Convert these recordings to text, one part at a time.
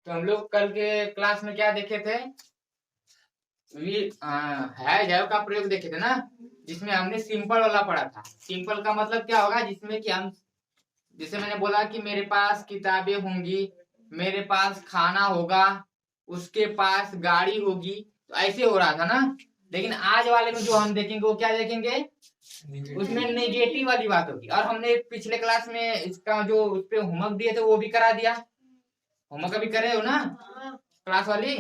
तो हम लोग कल के क्लास में क्या देखे थे, है जैव का प्रयोग देखे थे ना, जिसमें हमने सिंपल वाला पढ़ा था। सिंपल का मतलब क्या होगा, जिसमें कि हम, जैसे मैंने बोला कि मेरे पास किताबें होंगी, मेरे पास खाना होगा, उसके पास गाड़ी होगी, तो ऐसे हो रहा था ना। लेकिन आज वाले में जो हम देखेंगे वो क्या देखेंगे, उसमें नेगेटिव वाली बात होगी। और हमने पिछले क्लास में इसका जो उस पे होमवर्क दिए थे वो भी करा दिया। होमवर्क अभी करे हो ना क्लास वाली,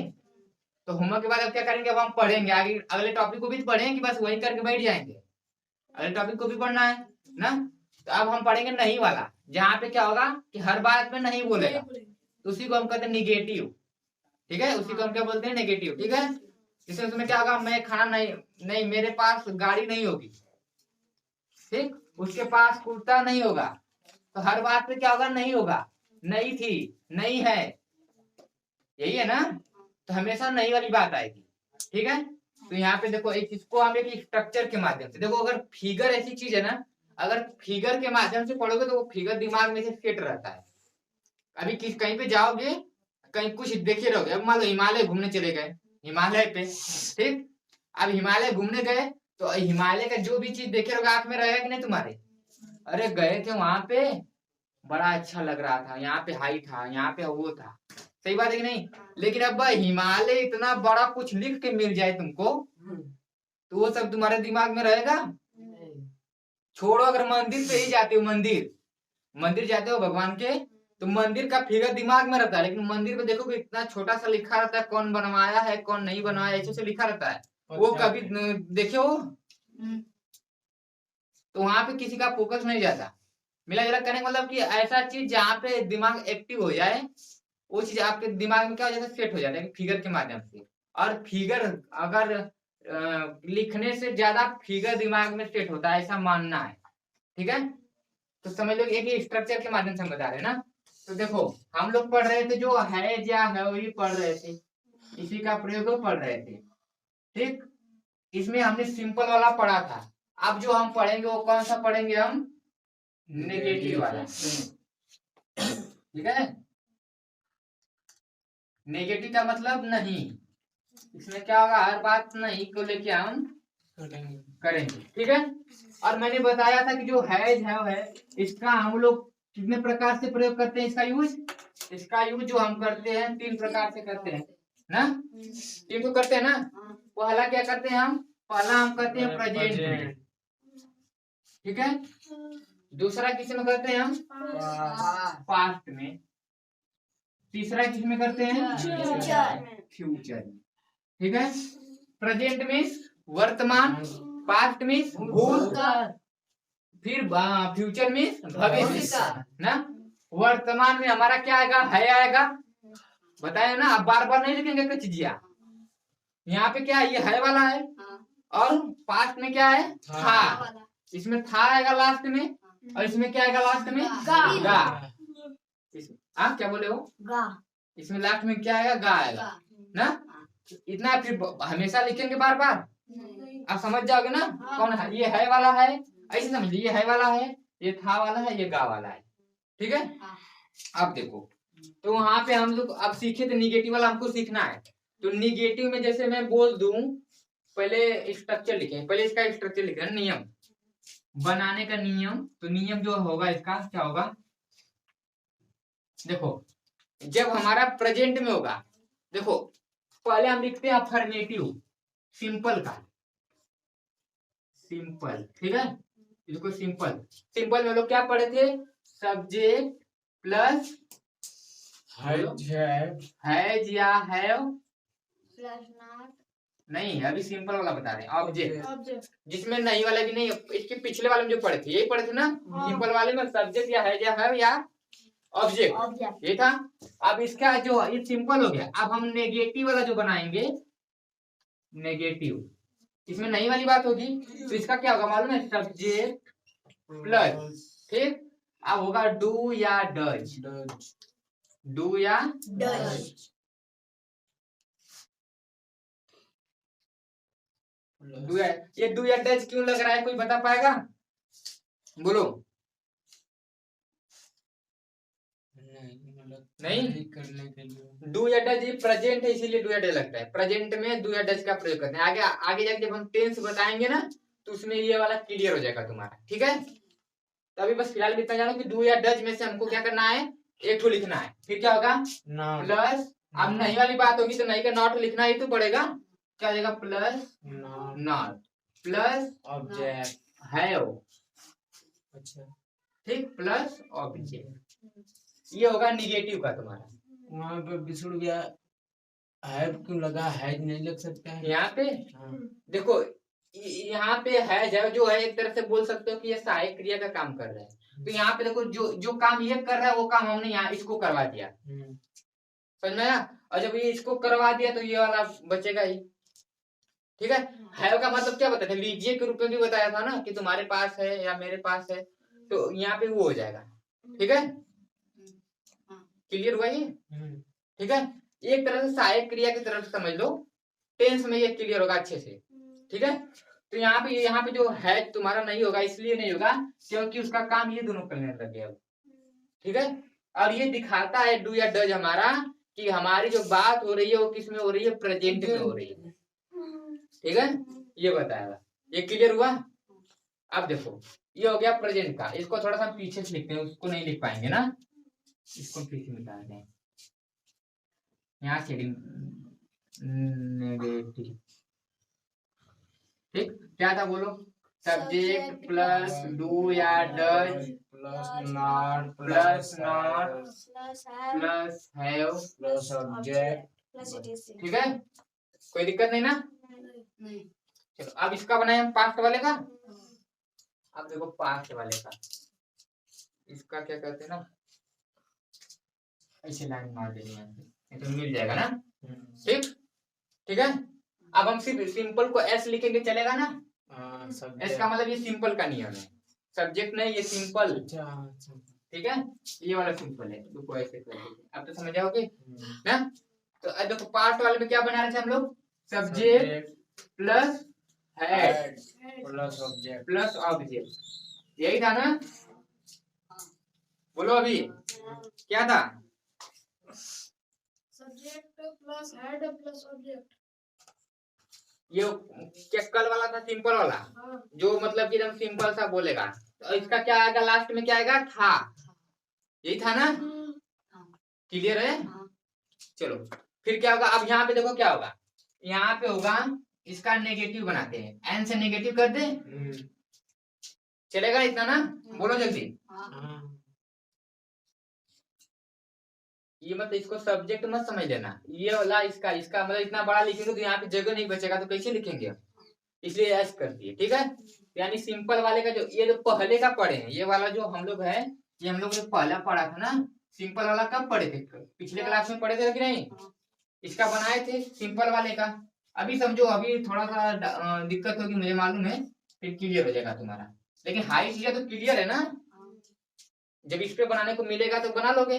तो होमवर्क के बाद अब क्या करेंगे, अब हम पढ़ेंगे आगे, अगले टॉपिक को भी पढ़ेंगे कि बस वही करके बैठ जाएंगे, अगले टॉपिक को भी पढ़ना है ना। तो अब हम पढ़ेंगे नहीं वाला, जहाँ पे क्या होगा कि हर बात में नहीं बोलेगा, तो उसी को हम कहते हैं निगेटिव। ठीक है, उसी को हम क्या बोलते हैं, नेगेटिव। ठीक है, जैसे उसमें क्या होगा, मैं खाना नहीं, नहीं मेरे पास गाड़ी नहीं होगी, ठीक, उसके पास कुर्ता नहीं होगा, तो हर बात पे क्या होगा, नहीं होगा, नहीं थी, नहीं है, यही है ना। तो हमेशा नहीं वाली बात आएगी। ठीक है, तो यहाँ पे देखो एक इसको हम एक स्ट्रक्चर के माध्यम से देखो, अगर फिगर ऐसी चीज है ना, अगर फिगर के माध्यम से पढ़ोगे तो वो फिगर दिमाग में से फिट रहता है। अभी किस कहीं पे जाओगे, कहीं कुछ देखे रहोगे, अब मान लो हिमालय घूमने चले गए, हिमालय पे, ठीक, अब हिमालय घूमने गए तो हिमालय का जो भी चीज देखे रहोगे आंख में रहेगा कि नहीं तुम्हारे, अरे गए थे वहां पे, बड़ा अच्छा लग रहा था, यहाँ पे हाई था, यहाँ पे वो था, सही बात है कि नहीं। लेकिन अब हिमालय इतना बड़ा कुछ लिख के मिल जाए तुमको, तो वो सब तुम्हारे दिमाग में रहेगा। छोड़ो, अगर मंदिर पे ही जाते हो, मंदिर मंदिर जाते हो भगवान के, तो मंदिर का फिगर दिमाग में रहता है, लेकिन मंदिर में देखो कि इतना छोटा सा लिखा रहता है, कौन बनवाया है कौन नहीं बनवाया, ऐसे से लिखा रहता है। वो कभी देखे हो, तो वहां पे किसी का फोकस नहीं जाता। मिला जुला करने का मतलब कि ऐसा चीज जहाँ पे दिमाग एक्टिव हो जाए, वो चीज आपके दिमाग में क्या हो जाता है, सेट हो जाता है फिगर के माध्यम से। और फिगर अगर लिखने से ज्यादा फिगर दिमाग में सेट होता है, ऐसा मानना है। ठीक है, तो समझ लो एक स्ट्रक्चर के माध्यम से हम बता रहे हैं ना। तो देखो हम लोग पढ़ रहे थे जो है या है वही पढ़ रहे थे, इसी का प्रयोग पढ़ रहे थे। ठीक, इसमें हमने सिंपल वाला पढ़ा था। अब जो हम पढ़ेंगे वो कौन सा पढ़ेंगे, हम नेगेटिव वाला। ठीक है, नेगेटिव का मतलब नहीं, इसमें क्या होगा, हर बात नहीं को लेके हम करेंगे। ठीक है, और मैंने बताया था कि जो है इसका हम लोग कितने प्रकार से प्रयोग करते हैं, इसका यूज जो हम करते हैं 3 प्रकार से करते हैं ना, 3 तो करते हैं ना। पहला क्या करते हैं हम, पहला हम करते हैं प्रेजेंट में, ठीक है। दूसरा किस में करते हैं हम, पास्ट में। तीसरा किस में करते हैं, फ्यूचर में। ठीक है, प्रेजेंट मीन्स वर्तमान, पास्ट मीन्स भूतकाल, फिर फ्यूचर मीन्स भविष्य ना। वर्तमान में हमारा क्या आएगा, है आएगा, बताए ना, अब बार बार नहीं लिखेंगे कुछ चीजिया। यहाँ पे क्या है, ये है वाला है, और पास्ट में क्या है, था, इसमें था आएगा लास्ट में, और इसमें क्या आएगा लास्ट में, गा। हाँ क्या बोले हो, गा, इसमें लास्ट में क्या आएगा, गा आएगा ना। इतना फिर हमेशा लिखेंगे बार बार, आप समझ जाओगे ना कौन है, ये है वाला है, ऐसे समझ लीजिए, ये है वाला है, ये था वाला है, ये गा वाला है। ठीक है, अब देखो, तो वहां पे हम लोग अब सीखे थे निगेटिव वाला, हमको सीखना है। तो निगेटिव में जैसे मैं बोल दूं, पहले स्ट्रक्चर लिखें, पहले इसका स्ट्रक्चर लिखें, नियम बनाने का नियम। तो नियम जो होगा इसका क्या होगा, देखो जब हमारा प्रेजेंट में होगा, देखो पहले हम लिखते हैं अफर्मेटिव, सिंपल का, सिंपल। ठीक है, इसको सिंपल, सिंपल में लोग क्या पढ़े थे, सब्जेक्ट प्लस हैज या हैव प्लस नॉट, नहीं अभी सिंपल वाला बता रहे हैं, ऑब्जेक्ट, जिसमें नहीं वाला भी नहीं, इसके पिछले वाले में जो पढ़े थे यही पढ़े थे ना। सिंपल वाले में सब्जेक्ट या हैज या हैव या ऑब्जेक्ट, ये था। अब इसका जो ये सिंपल हो गया, अब हम नेगेटिव वाला जो बनाएंगे, नेगेटिव, इसमें नहीं वाली बात होगी, तो इसका क्या होगा मालूम है, सब्जेक्ट प्लस, ठीक, अब होगा डू या डज, डू या डज, डू या, ये डू या डज क्यों लग रहा है, कोई बता पाएगा, बोलो। नहीं करने के लिए डू या डज ये प्रेजेंट है, इसीलिए डू या डज लगता है। प्रेजेंट में डू या डज का प्रयोग करते हैं। आगे आगे जाके जब हम टेंस बताएंगे ना तो उसमें ये वाला क्लियर हो जाएगा तुम्हारा, ठीक है। तो अभी बस फिलहाल इतना जानो कि डू या डज में से हमको क्या करना है, एक ठो लिखना है। फिर क्या होगा, प्लस, अब नहीं वाली बात होगी तो नहीं का नॉट लिखना ही तो पड़ेगा। क्या हो जाएगा, plus not plus object have, अच्छा ठीक, प्लस ऑब्जेक्ट। ये होगा निगेटिव का तुम्हारा। वहाँ पे बिछुड़ गया, है क्यों लगा, है नहीं लग सकता है यहाँ पे हाँ। देखो यहाँ पे है जो है, एक तरह से बोल सकते हो कि ये सहायक क्रिया का काम कर रहा है। तो यहाँ पे देखो जो जो काम ये कर रहा है वो काम हमने यहाँ इसको करवा दिया, समझ में आया। और जब ये इसको करवा दिया तो ये वाला बचेगा ही, ठीक है का मतलब क्या बताया था, लीजिए के रूप में भी बताया था ना कि तुम्हारे पास है या मेरे पास है, तो यहाँ पे वो हो जाएगा, ठीक है। क्लियर हुआ ये, ठीक है। एक तरह से सहायक क्रिया की तरफ समझ लो, टेंस में ये क्लियर होगा अच्छे से, ठीक है। तो यहाँ पे जो है तुम्हारा नहीं होगा, इसलिए नहीं होगा क्योंकि उसका काम ये दोनों करने लग गया, ठीक है। और ये दिखाता है डू या डज हमारा कि हमारी जो बात हो रही है वो किस में हो रही है, प्रेजेंट में हो रही है, ठीक है। ये बताया, ये क्लियर हुआ। अब देखो ये हो गया प्रेजेंट का, इसको थोड़ा सा पीछे से लिखते हैं, उसको नहीं लिख पाएंगे ना, इसको पीछे मिटा दें, यहाँ से नेगेटिव, ठीक। क्या था बोलो, सब्जेक्ट प्लस डू या does plus not plus have plus object, ठीक है। कोई दिक्कत नहीं ना, चलो अब इसका बनाए हम पास्ट वाले का। अब देखो पास्ट वाले का, इसका क्या कहते हैं ना, ऐसे लाइन मार देनी है तो मिल जाएगा ना, ठीक, ठीक है। अब हम सिर्फ सिंपल को एस लिखेंगे चलेगा ना, एस का मतलब ये सिंपल का नियम है, सब्जेक्ट नहीं ये सिंपल, ठीक है। ये वाला सिंपल है, देखो ऐसे कर देंगे, अब तो समझ जाओगे ना। तो देखो पास्ट वाले में क्या बना रहे थे हम लोग, subject plus head plus object, यही था ना। बोलो अभी क्या था, subject plus head plus object. ये क्या कल वाला था, सिंपल वाला, जो मतलब कि एकदम सिंपल सा बोलेगा। तो इसका क्या आएगा लास्ट में, क्या आएगा, था, यही था ना, क्लियर है। चलो फिर क्या होगा, अब यहाँ पे देखो क्या होगा, यहाँ पे होगा इसका नेगेटिव बनाते हैं, एन से नेगेटिव कर दे, चलेगा इतना ना, बोलो जल्दी। ये मतलब इसको सब्जेक्ट मत समझ लेना, ये वाला इसका इसका मतलब इतना बड़ा लिखेंगे तो यहाँ पे जगह नहीं बचेगा, तो कैसे लिखेंगे, इसलिए ऐसे कर दिए, ठीक है। यानी सिंपल वाले का जो ये जो पहले का पढ़े हैं, ये वाला जो हम लोग है, ये हम लोग जो पहला पढ़ा था ना, सिंपल वाला कब पढ़े थे, पिछले क्लास में पढ़े थे कि नहीं, इसका बनाए थे सिंपल वाले का। अभी समझो, अभी थोड़ा सा दिक्कत होगी मुझे मालूम है, फिर क्लियर हो जाएगा तुम्हारा, लेकिन हाई चीजें तो क्लियर है ना, जब इस पे बनाने को मिलेगा तो बना लोगे,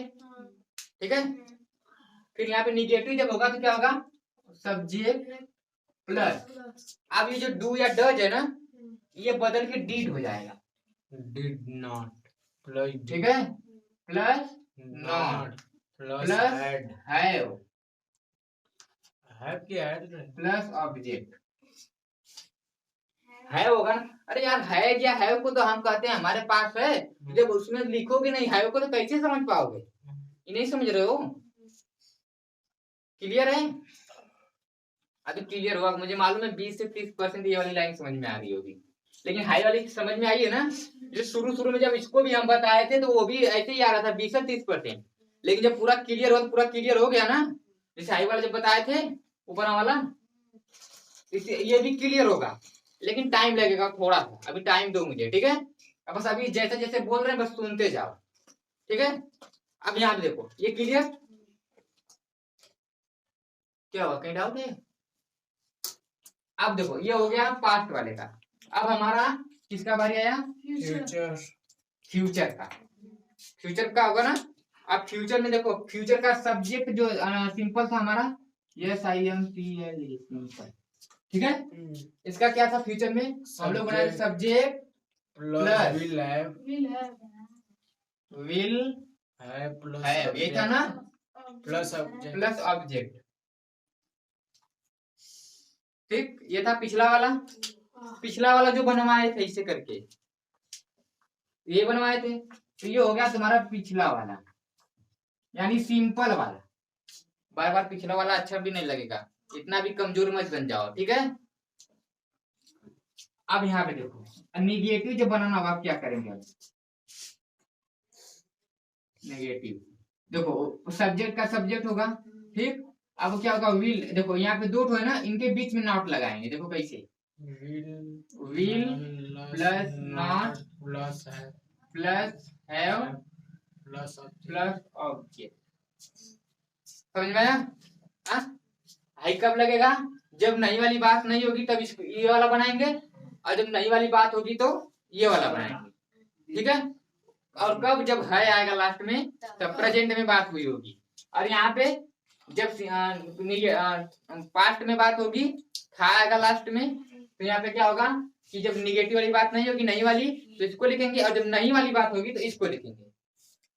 ठीक है। फिर यहाँ पे निगेटिव जब होगा तो क्या होगा, सब्जेक्ट प्लस, अब ये जो डू या डज है ना, ये बदल के डीड हो जाएगा, डिड नॉट प्लस, ठीक है, प्लस नॉट प्लस हैव क्या प्लस ऑब्जेक्ट, है होगा ना। अरे यार है क्या, है को तो हम कहते हैं हमारे पास है, जब उसमें लिखोगे नहीं है को तो कैसे समझ पाओगे, ये नहीं समझ रहे हो, क्लियर है। अभी क्लियर हुआ, मुझे मालूम है 20 से 30% ये वाली लाइन समझ में आ रही होगी, लेकिन हाई वाली समझ में आई है ना। जो शुरू में जब इसको भी हम बताए थे तो वो भी ऐसे ही आ रहा था 20 से 30%, लेकिन जब पूरा क्लियर हुआ, पूरा क्लियर हो गया ना, जैसे हाई वाला जब बताए थे ऊपर वाला, ये भी क्लियर होगा, लेकिन टाइम लगेगा थोड़ा सा, अभी टाइम दो मुझे, ठीक है। अब बस अभी जैसे जैसे बोल रहे हैं बस सुनते जाओ, ठीक है। अब यहाँ पे देखो ये क्लियर, क्या हुआ, कहीं डाउट है। अब देखो ये हो गया पास्ट वाले का, अब हमारा किसका बारी आया, फ्यूचर का। फ्यूचर का होगा ना, अब फ्यूचर में देखो, फ्यूचर का सब्जेक्ट जो सिंपल था हमारा, yes I am T L simple, ठीक है। इसका क्या था फ्यूचर में, हम लोग बनाए सब्जेक्ट प्लस विल है विल है प्लस है ये था ना, प्लस ऑब्जेक्ट प्लस ऑब्जेक्ट। ठीक, ये था पिछला वाला। पिछला वाला जो बनवाए थे इसे करके, ये बनवाए थे, तो ये हो गया तुम्हारा पिछला वाला, यानी सिंपल वाला। बार बार पिछला वाला अच्छा भी नहीं लगेगा, इतना भी कमजोर मत बन जाओ, ठीक है। अब यहाँ पे देखो, निगेटिव जब बनाना होगा आप क्या करेंगे। अब नेगेटिव देखो, सब्जेक्ट का सब्जेक्ट होगा, ठीक। अब क्या होगा, विल, देखो यहाँ पे दो है ना, इनके बीच में नॉट लगाएंगे। देखो कैसे, विल प्लस नॉट प्लस है plus have plus plus object. समझ में आया? हाई कब लगेगा, जब नई वाली बात नहीं होगी तब इसको ये वाला बनाएंगे, और जब नई वाली बात होगी तो ये वाला बनाएंगे, ठीक है। और कब, जब है आएगा लास्ट में, तब प्रेजेंट में बात हुई होगी। और यहाँ पे जब पास्ट में बात होगी, था आएगा लास्ट में, तो यहाँ पे क्या होगा कि जब निगेटिव वाली बात नहीं होगी, नई वाली, तो इसको लिखेंगे, और जब नई वाली बात होगी तो इसको लिखेंगे,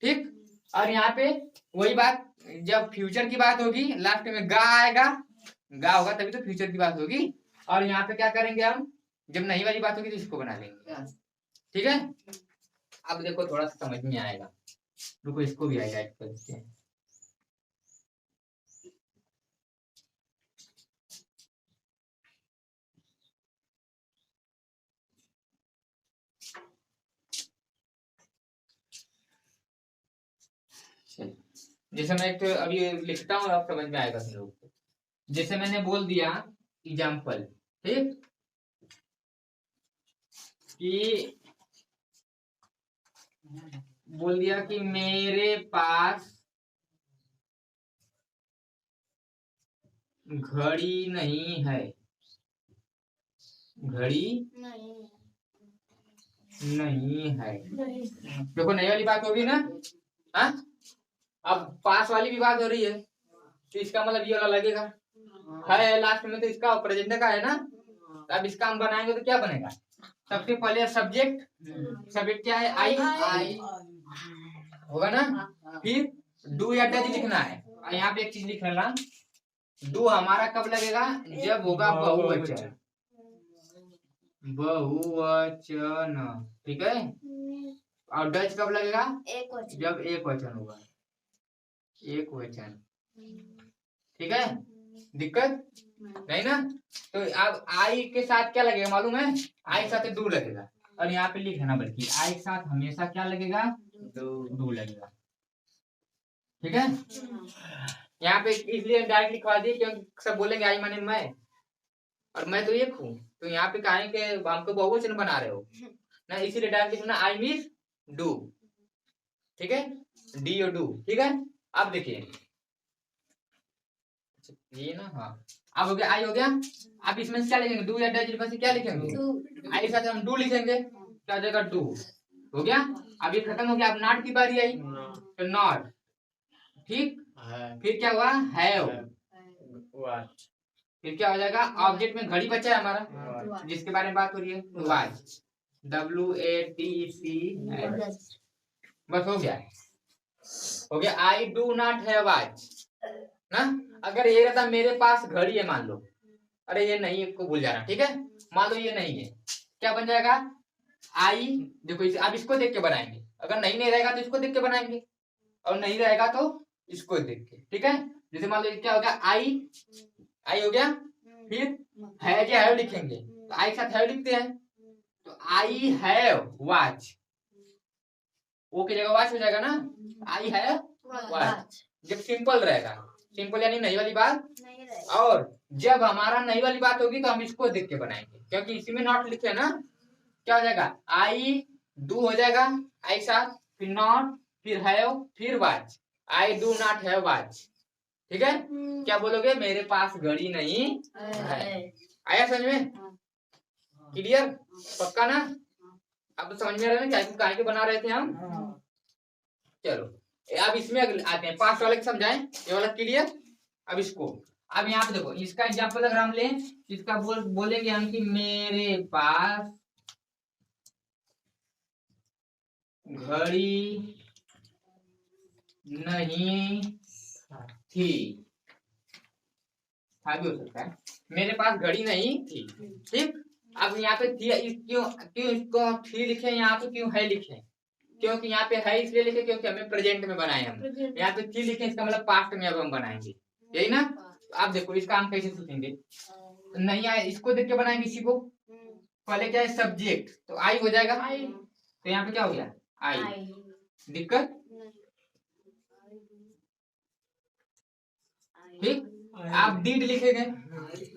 ठीक। और यहाँ पे वही बात, जब फ्यूचर की बात होगी लास्ट में गा आएगा, गा होगा तभी तो फ्यूचर की बात होगी। और यहाँ पे क्या करेंगे हम, जब नई वाली बात होगी तो इसको बना लेंगे, ठीक है। अब देखो थोड़ा सा समझ में आएगा, रुको इसको भी आएगा ऐड कर देते हैं। जैसे मैं एक तो अभी लिखता हूँ, अब समझ में आएगा तुम लोग को। जैसे मैंने बोल दिया एग्जाम्पल, ठीक, कि बोल दिया कि मेरे पास घड़ी नहीं है, घड़ी नहीं है। देखो नई वाली बात होगी ना, हाँ। अब पास वाली भी बात हो रही है, तो इसका मतलब ये वाला लगेगा, है लास्ट में, तो इसका प्रेजेंट का है ना। तो अब इसका हम बनाएंगे तो क्या बनेगा, सबसे पहले सब्जेक्ट, सब्जेक्ट क्या है, आई, आई होगा ना। फिर डू या डज लिखना है, और यहाँ पे एक चीज लिख लेना, डू हमारा कब लगेगा, जब होगा बहुवचन, बहुवचन, ठीक है। और डज कब लगेगा, जब एक वचन होगा, एक वचन, ठीक है। दिक्कत नहीं ना। तो अब आई के साथ क्या लगेगा मालूम है, आई के साथ डू लगेगा, और यहाँ पे लिखना, बल्कि आई के साथ हमेशा क्या लगेगा, डू लगेगा, ठीक है। यहाँ पे इसलिए डायरेक्ट लिखवा दिए क्योंकि सब बोलेंगे आई माने मैं, और मैं तो एक हूँ, तो यहाँ पे कहें कि हमको बहुवचन बना रहे हो ना, इसीलिए डायरेक्ट लिखना आई मीन डू, ठीक है, डी ओ डू, ठीक है। अब देखिए ये ना, हाँ अब हो गया, आई हो गया। अब इसमें से क्या लिखेंगे, डू या डज में से क्या लिखेंगे, आई के साथ हम डू लिखेंगे, क्या हो जाएगा, डू हो गया। अब ये खत्म हो गया, अब नॉट की बारी आई, तो नॉट, ठीक। फिर क्या हुआ, हैव, फिर क्या हो जाएगा, ऑब्जेक्ट में घड़ी बचा है हमारा, जिसके बारे में बात हो रही है, वाच, WATC, बस हो गया, हो गया। I do not have watch ना। अगर ये रहता मेरे पास घड़ी है मान लो, अरे ये नहीं को भूल जाना, ठीक है। मान लो ये नहीं है, क्या बन जाएगा, आई, देखो इसे अब इसको देख के बनाएंगे, अगर नहीं रहेगा तो इसको देख के बनाएंगे, और नहीं रहेगा तो इसको देख के, ठीक है। जैसे मान लो क्या हो गया, आई, आई हो गया, फिर है क्या, हैव लिखेंगे, तो आई के साथ हैव लिखते हैं, तो आई हैव वॉच, वो की जगह वॉच हो जाएगा ना, आई हैव वॉच, जब सिंपल रहेगा, सिंपल यानी नई वाली बात। और जब हमारा नई वाली बात होगी तो हम इसको देख के बनाएंगे, क्योंकि इसी में नॉट लिखे ना, क्या हो जाएगा, आई डू हो जाएगा, आई साथ, फिर नॉट, फिर हैव, फिर watch, I do not have watch, ठीक है। क्या बोलोगे, मेरे पास घड़ी नहीं है। आया समझ में, क्लियर, पक्का ना। अब समझ में आ रहा है ना क्या के बना रहे थे हम। चलो अब इसमें आते हैं, पास्ट वाले समझाएं, ये वाला क्लियर। अब इसको, अब यहाँ पे देखो, इसका एग्जांपल अगर हम लें, इसका बोलेंगे हम कि मेरे पास घड़ी नहीं थी, हाँ भी हो सकता है, मेरे पास घड़ी नहीं थी। ठीक, अब यहाँ पे थी, क्यों क्यों इसको थी लिखे, यहाँ पे क्यों है लिखे? क्योंकि यहाँ पे है इसलिए लिखे क्योंकि हमें प्रेजेंट में बनाए हम। यहाँ पे थी लिखे, इसका मतलब पास्ट में अब हम बनाएंगे, यही ना। आप देखो इसका हम कैसे सीखेंगे, नहीं आए इसको देख के बनाएंगे इसी को। पहले क्या है सब्जेक्ट, तो आई हो जाएगा, तो यहाँ पे क्या हो गया आई। दिक्कत? ठीक, आप डीड लिखेंगे।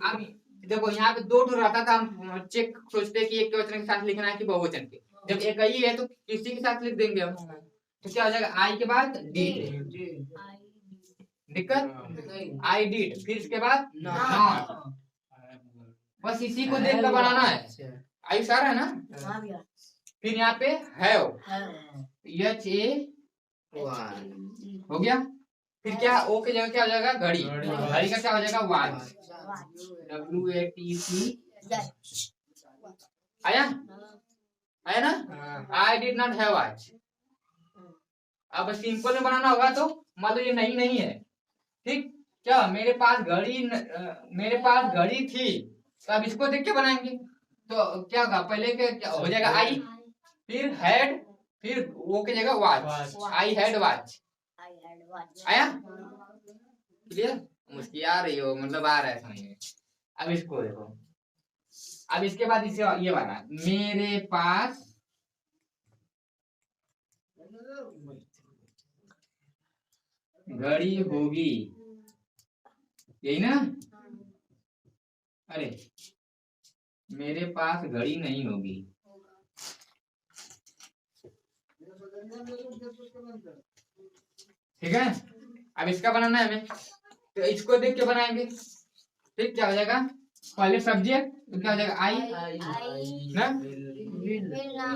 अब देखो यहाँ पे दो ठो रहता था, हम चेक सोचते कि एक के वचन के साथ लिखना है कि बहुवचन के, जब एक ही है तो किसी के साथ लिख देंगे हम, तो क्या हो जाएगा आई के बाद डीड। दिक्कत? आई डिड, फिर इसके बाद नॉट, बस इसी को देख कर बनाना है। आई सारा है ना। फिर यहाँ पे हैव, एच ए हो गया। फिर क्या ओ की जगह क्या हो जाएगा घड़ी, घड़ी का क्या हो जाएगा वॉच, WATC। आया आया ना। I did not have watch. अब सिंपल में बनाना होगा तो मान लो ये नहीं है, ठीक, क्या मेरे पास घड़ी थी, तो अब इसको देख के बनाएंगे, तो क्या होगा पहले के क्या हो जाएगा आई, फिर हैड, फिर वो की जगह वॉच, आई हैड वॉच। आया क्लियर? मुझे आ रही हो, मतलब आ रहा है समझ में। अब इसको देखो, अब इसके बाद इसे ये वाला, मेरे पास घड़ी होगी, यही ना। अरे मेरे पास घड़ी नहीं होगी, ठीक है। अब इसका बनाना है हमें, तो इसको देख के बनाएंगे। ठीक, क्या हो जाएगा पहले सब्जेक्ट, तो क्या हो जाएगा आई ना।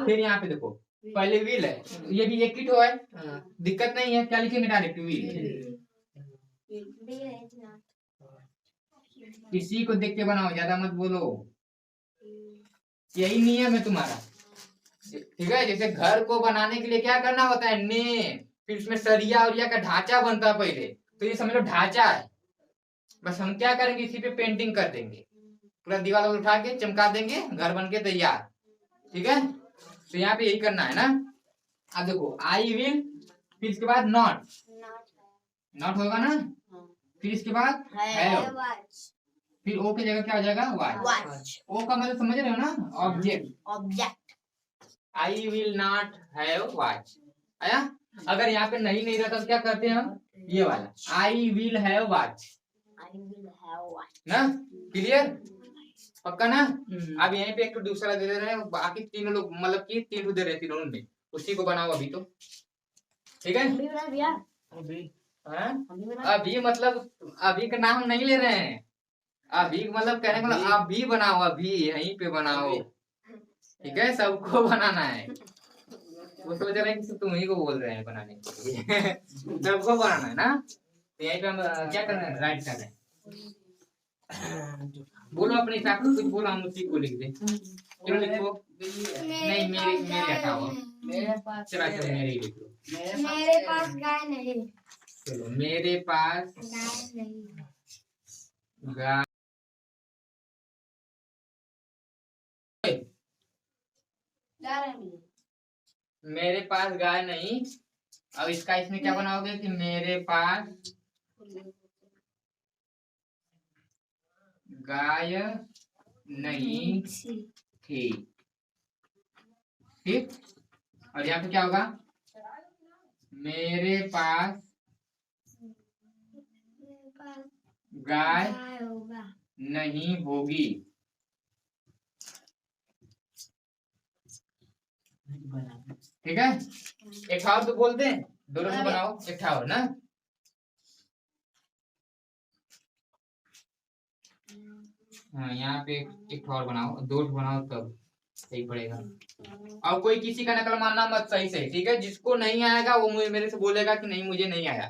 फिर यहाँ पे देखो पहले विल है, ये भी एक ही तो है, दिक्कत नहीं है, क्या लिखेंगे डायरेक्ट विल। किसी को देख के बनाओ, ज्यादा मत बोलो, यही नियम है तुम्हारा, ठीक है। जैसे घर को बनाने के लिए क्या करना होता है, ने, फिर उसमें सरिया उरिया का ढांचा बनता है पहले, तो ये समझ लो ढांचा है। बस हम क्या करेंगे, इसी पे पेंटिंग कर देंगे, पूरा दीवार उठा के चमका देंगे, घर बन के तैयार, ठीक है। तो यहाँ पे यही करना है ना। अब देखो आई विल, फिर इसके बाद नॉट, नॉट होगा ना, फिर इसके बाद हैव, फिर ओ की जगह क्या हो जाएगा वॉच। ओ का मतलब समझ रहे हो ना, object. I will not have watch. आया। अगर यहाँ पे नहीं रहता तो क्या करते हैं हम, ये वाला आई विल हैव वॉच ना। क्लियर? पक्का ना। अब यहीं पे एक दूसरा दे रहे हैं, बाकी तीनों लोग मतलब कि तीन दे रहे हैं, तीनों में उसी को बनाओ अभी, तो ठीक है। अभी मतलब अभी का नाम नहीं ले रहे हैं, अभी मतलब कहने का मतलब अभी बनाओ, अभी यहीं पे बनाओ, ठीक है। सबको बनाना है, वो सोच रहे हैं कि तुम ही को बोल रहे हैं बनाने के लिए। सबको बनाना है ना। तो यहीं पे हम क्या कर रहे हैं, राइट कर रहे हैं। बोलो अपने हिसाब से कुछ बोलो, हम उसी को लिख दें। चलो लिखो। नहीं मेरे हटाओ, चलो मेरे ही लिख लो। मेरे पास गाय नहीं। चलो मेरे पास गाय मेरे पास गाय नहीं। अब इसका इसमें क्या बनाओगे कि मेरे पास गाय नहीं थी, ठीक। और यहाँ पे क्या होगा, मेरे पास गाय नहीं होगी, ठीक है। एक और तो बोलते हैं, दोनों से बनाओ, एक और ना। हाँ यहाँ पे एक और बनाओ, दो बनाओ तब सही पड़ेगा। और कोई किसी का नकल मारना मत, सही सही, ठीक है। जिसको नहीं आएगा वो मेरे से बोलेगा कि नहीं मुझे नहीं आया,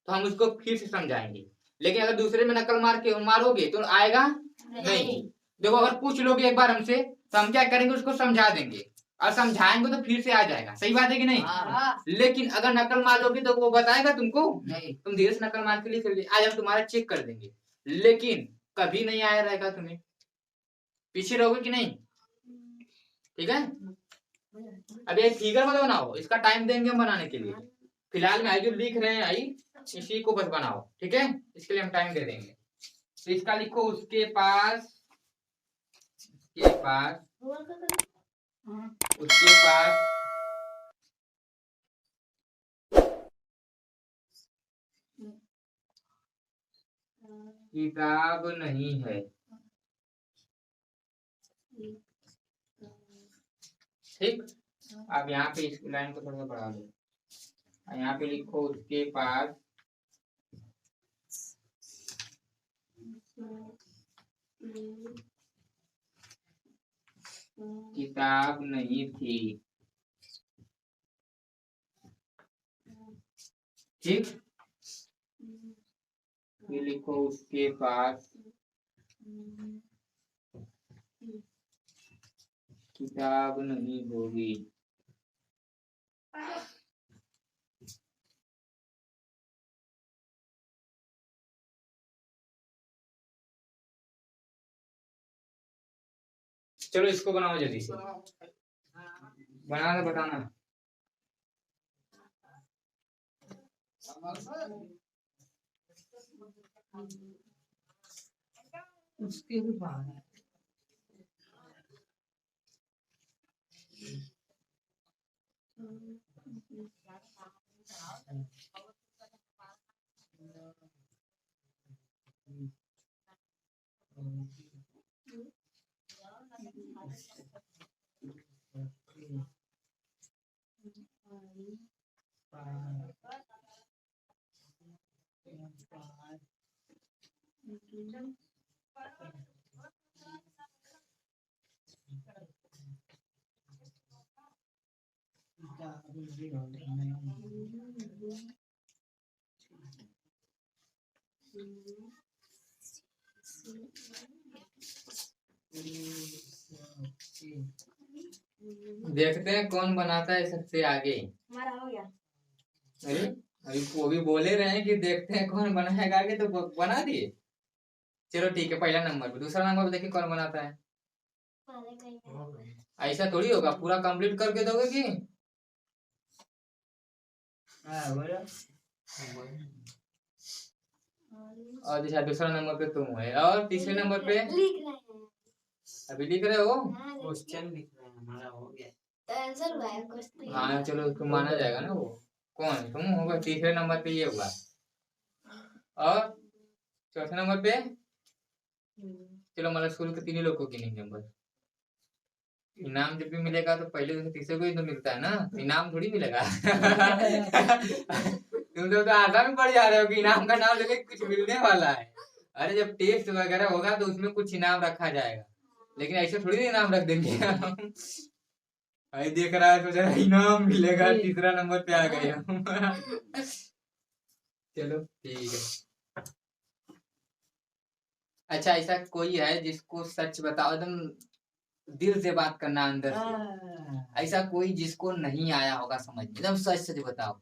तो हम उसको फिर से समझाएंगे। लेकिन अगर दूसरे में नकल मारोगे तो आएगा नहीं। देखो अगर पूछ लोगे एक बार हमसे तो हम क्या करेंगे, उसको समझा देंगे, और समझाएंगे तो फिर से आ जाएगा। सही बात है कि नहीं? हाँ। लेकिन अगर नकल मार लोगे तो वो बताएगा तुमको नहीं। तुम धीरे से नकल मार के लिए चलिए आज हम तुम्हारा चेक कर देंगे, लेकिन कभी नहीं आया रहेगा तुम्हें, पीछे रहोगे कि नहीं? ठीक है। अब ये फिगर मत बनाओ, इसका टाइम देंगे हम बनाने के लिए। फिलहाल में आई जो लिख रहे हैं आई इसी को बस बनाओ, ठीक है, इसके लिए हम टाइम दे देंगे। तो इसका लिखो उसके पास उसके पास किताब नहीं है। ठीक। अब यहाँ पे इस लाइन को थोड़ा सा बढ़ा दो, यहाँ पे लिखो उसके पास किताब नहीं थी। ठीक। ये लिखो उसके पास किताब नहीं होगी। चलो इसको बनाओ जल्दी से, बनाना बताना। उसके भी बाहर देखते हैं कौन बनाता है सबसे आगे। हमारा हो गया। अरे अभी वो भी बोले रहे हैं कि देखते हैं कौन बनाएगा आगे, तो बना दिए। चलो ठीक है, पहला नंबर पे। दूसरा नंबर पे देखिए कौन बनाता है। ऐसा थोड़ी होगा, पूरा कंप्लीट करके दोगे कि और जैसा दूसरा नंबर पे तुम है, और तीसरे नंबर पे लिख रहे हैं। अभी लिख रहे हो। क्वेश्चन लिख रहे हैं, हमारा हो गया। तो आंसर हुआ है क्वेश्चन। हाँ चलो उसको माना जाएगा ना। वो कौन तुम होगा तीसरे नंबर पे, ये हुआ। और चौथे नंबर पे चलो मतलब शुरू के 3 ही लोग को गिनेंगे हम बस। इनाम जब भी मिलेगा तो पहले से तीसरे को ही तो मिलता है ना, इनाम थोड़ी मिलेगा। तुम तो आशा में पड़ जा रहे हो कि इनाम का नाम लेके कुछ मिलने वाला है। अरे जब टेस्ट वगैरह होगा तो उसमें कुछ इनाम रखा जाएगा, लेकिन ऐसे थोड़ी ना इनाम रख देंगे। भाई देख रहा है तो जरा इनाम मिलेगा, तीसरा नंबर पे आ गए हम। चलो ठीक है। अच्छा ऐसा कोई है जिसको सच बताओ, एकदम दिल से बात करना अंदर से। ऐसा कोई जिसको नहीं आया होगा समझ, एकदम सच सच बताओ,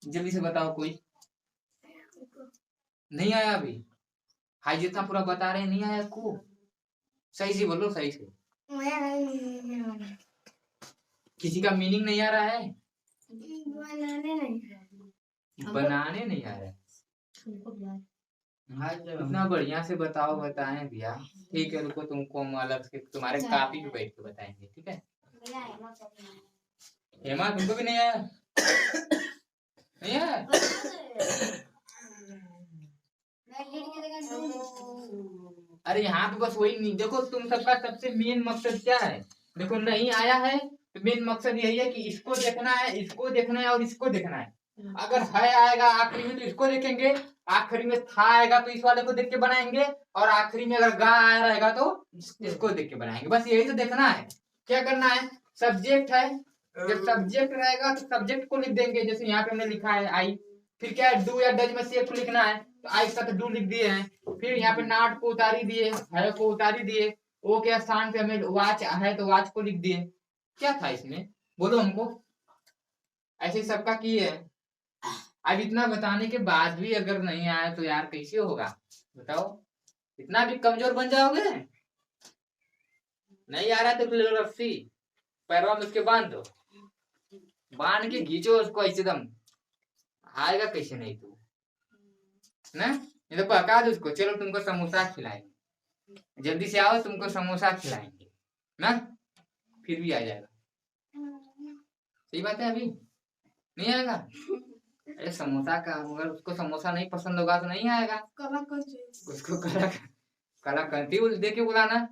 जल्दी से बताओ। कोई नहीं आया अभी? हाई जितना पूरा बता रहे हैं नहीं आया को, सही से बोलो, सही से। किसी का मीनिंग नहीं आ रहा है, बनाने नहीं आ रहा है। इतना बढ़िया से बताओ, बताएं भैया। ठीक है रुको, तुमको हम अलग से तुम्हारे कॉपी पे बैठ के बताएंगे, ठीक है। हेमा तुमको भी नहीं आया? नहीं आया? अरे यहाँ पे बस वही नहीं, देखो तुम सबका सबसे मेन मकसद क्या है। देखो नहीं आया है तो मेन मकसद यही है कि इसको देखना है, इसको देखना है और इसको देखना है। अगर है आएगा आखिरी में तो इसको देखेंगे, आखिरी में था आएगा तो इस वाले को देख के बनाएंगे, और आखिरी में अगर गा आया रहेगा तो इसको देख के बनाएंगे। बस यही तो देखना है। क्या करना है, सब्जेक्ट है, जब सब्जेक्ट रहेगा तो सब्जेक्ट को लिख देंगे। जैसे यहाँ पे हमने लिखा है आई, फिर क्या है डू या डज में से एक को लिखना है, तो आई के साथ डू लिख दिए हैं। फिर यहाँ पे नॉट को उतारी दिए, है को उतारी दिए, ओ के स्थान पे हमें वॉच है तो वॉच को लिख दिए। क्या था इसमें, बोलो हमको। ऐसे सबका की है। अब इतना बताने के बाद भी अगर नहीं आया तो यार कैसे होगा बताओ। इतना भी कमजोर बन जाओगे। नहीं आ रहा तो ले लो रस्सी, पैरों में उसके बांध दो, बांध के खींचो उसको ऐसे दम। आएगा कैसे नहीं तू ना। ये तो पका दो उसको, चलो तुमको समोसा खिलाएंगे, जल्दी से आओ तुमको समोसा खिलाएंगे ना, फिर भी आ जाएगा। सही बात है, अभी नहीं आएगा। अरे समोसा का अगर उसको समोसा नहीं पसंद होगा तो नहीं आएगा। उसको कला करती दे के बुलाना।